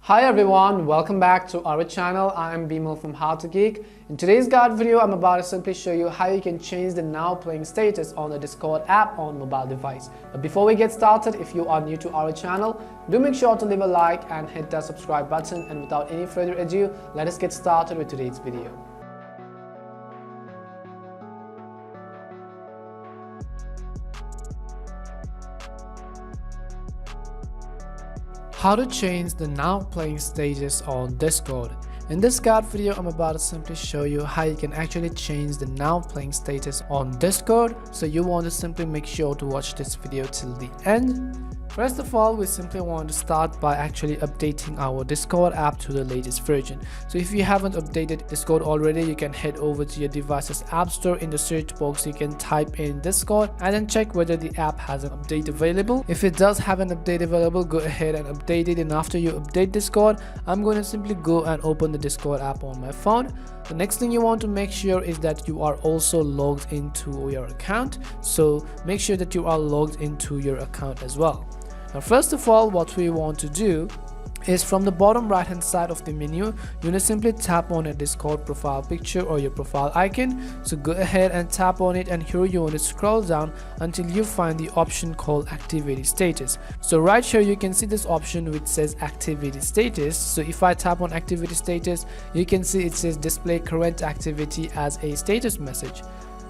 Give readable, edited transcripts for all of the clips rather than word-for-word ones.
Hi everyone, welcome back to our channel. I am Bimal from How to Geek. In today's guide video, I'm about to simply show you how you can change the now playing status on the Discord app on mobile device. But before we get started, if you are new to our channel, do make sure to leave a like and hit that subscribe button. And without any further ado, let us get started with today's video. How to change the now playing status on Discord. In this guide video, I'm about to simply show you how you can actually change the now playing status on Discord. So you want to simply make sure to watch this video till the end. First of all, we simply want to start by actually updating our Discord app to the latest version. So if you haven't updated Discord already, you can head over to your device's app store. In the search box, you can type in Discord and then check whether the app has an update available. If it does have an update available, go ahead and update it. And after you update Discord, I'm going to simply go and open the Discord app on my phone. The next thing you want to make sure is that you are also logged into your account. So make sure that you are logged into your account as well. Now first of all, what we want to do is from the bottom right hand side of the menu, you want to simply tap on a Discord profile picture or your profile icon. So go ahead and tap on it, and here you want to scroll down until you find the option called activity status. So right here you can see this option which says activity status. So if I tap on activity status, you can see it says display current activity as a status message.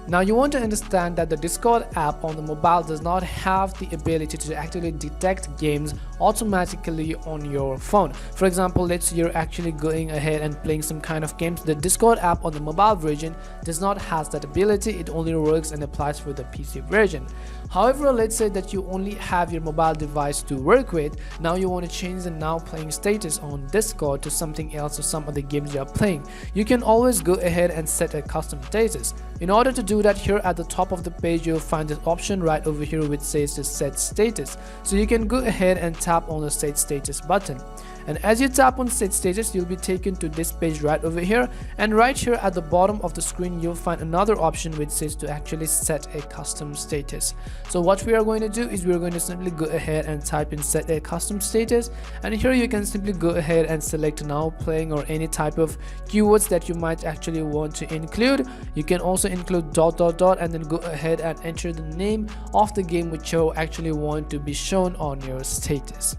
Now you want to understand that the Discord app on the mobile does not have the ability to actually detect games automatically on your phone. For example, let's say you're actually going ahead and playing some kind of games. The Discord app on the mobile version does not have that ability. It only works and applies for the PC version. However, let's say that you only have your mobile device to work with. Now you want to change the now playing status on Discord to something else or some of the games you are playing. You can always go ahead and set a custom status. In order to do that, here at the top of the page you'll find this option right over here which says to set status. So you can go ahead and tap on the set status button. And as you tap on set status, you'll be taken to this page right over here, and right here at the bottom of the screen you'll find another option which says to actually set a custom status. So what we are going to do is we're going to simply go ahead and type in set a custom status, and here you can simply go ahead and select now playing or any type of keywords that you might actually want to include. You can also include ... and then go ahead and enter the name of the game which you actually want to be shown on your status.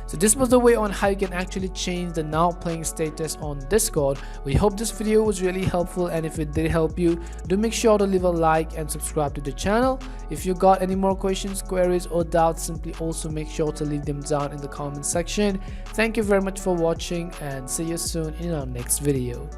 So this was the way on how you can actually change the now playing status on Discord. We hope this video was really helpful, and if it did help you, do make sure to leave a like and subscribe to the channel. If you got any more questions, queries or doubts, simply also make sure to leave them down in the comment section. Thank you very much for watching, and see you soon in our next video.